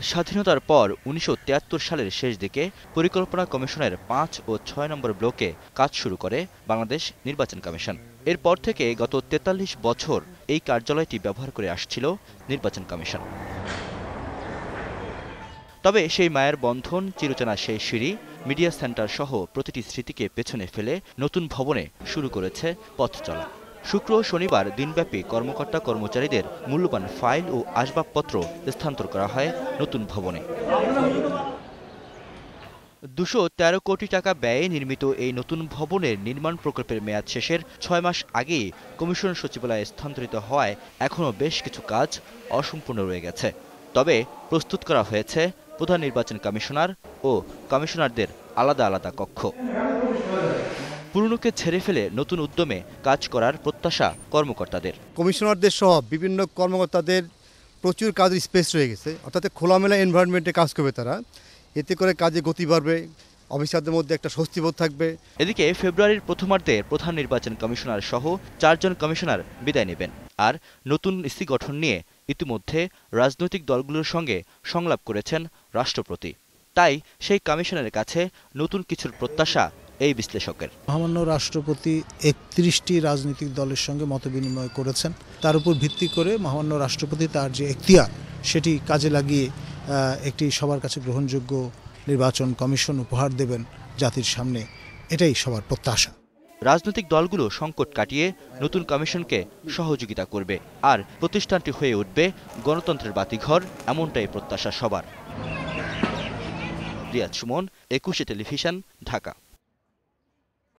স্বাধীনতার পর ১৯৭৩ সালের শেষ দিকে পরিকল্পনা কমিশনের ৫ ও ৬ নম্বর ব্লকে কাজ শুরু করে বাংলাদেশ নির্বাচন কমিশন। এরপর থেকে গত ৪৩ বছর এই কার্যালয়টি ব্যবহার করে আসছিল নির্বাচন কমিশন। তবে সেই মায়ের বন্ধন, চিরচেনা সেই সিঁড়ি, মিডিয়া সেন্টার সহ প্রতিটি স্মৃতিকে পেছনে ফেলে নতুন ভবনে শুরু করেছে পথ চলা। শুক্র ও শনিবার দিনব্যাপী কর্মকর্তা কর্মচারীদের মূল্যবান ফাইল ও আসবাবপত্র স্থানান্তর করা হয় নতুন ভবনে। ২১৩ কোটি টাকা ব্যয়ে নির্মিত এই নতুন ভবনের নির্মাণ প্রকল্পের মেয়াদ শেষের ৬ মাস আগেই কমিশন সচিবালয়ে স্থানান্তরিত হওয়ায় এখনও বেশ কিছু কাজ অসম্পূর্ণ রয়ে গেছে। তবে প্রস্তুত করা হয়েছে প্রধান নির্বাচন কমিশনার ও কমিশনারদের আলাদা আলাদা কক্ষ। পুরনোকে ছেড়ে ফেলে নতুন উদ্যমে কাজ করার প্রত্যাশা কর্মকর্তাদের। কমিশনারদের সহ বিভিন্ন কর্মকর্তাদের প্রচুর কাজের স্পেস রয়ে গেছে, অর্থাৎ খোলামেলা এনভায়রনমেন্টে কাজ করবে তারা। এতে করে কাজে গতি বাড়বে, অফিসারদের মধ্যে একটা স্বস্তিবোধ থাকবে। এদিকে ফেব্রুয়ারির প্রথমার্ধে প্রধান নির্বাচন কমিশনার সহ ৪ জন কমিশনার বিদায় নেবেন। আর নতুন ইসি গঠন নিয়ে ইতিমধ্যে রাজনৈতিক দলগুলোর সঙ্গে সংলাপ করেছেন রাষ্ট্রপতি। তাই সেই কমিশনের কাছে নতুন কিছুর প্রত্যাশা এই বিশ্লেষকের। মহামান্য রাষ্ট্রপতি ৩১টি রাজনৈতিক দলের সঙ্গে মতবিনিময় করেছেন। তার উপর ভিত্তি করে মহামান্য রাষ্ট্রপতি তার যে এখতিয়ার সেটি কাজে লাগিয়ে একটি সবার কাছে গ্রহণযোগ্য নির্বাচন কমিশন উপহার দেবেন জাতির সামনে, এটাই সবার প্রত্যাশা। রাজনৈতিক দলগুলো সংকট কাটিয়ে নতুন কমিশনকে সহযোগিতা করবে আর প্রতিষ্ঠানটি হয়ে উঠবে গণতন্ত্রের বাতিঘর, এমনটাই প্রত্যাশা সবার। রিয়াদ সুমন, ২১ টেলিভিশন, ঢাকা।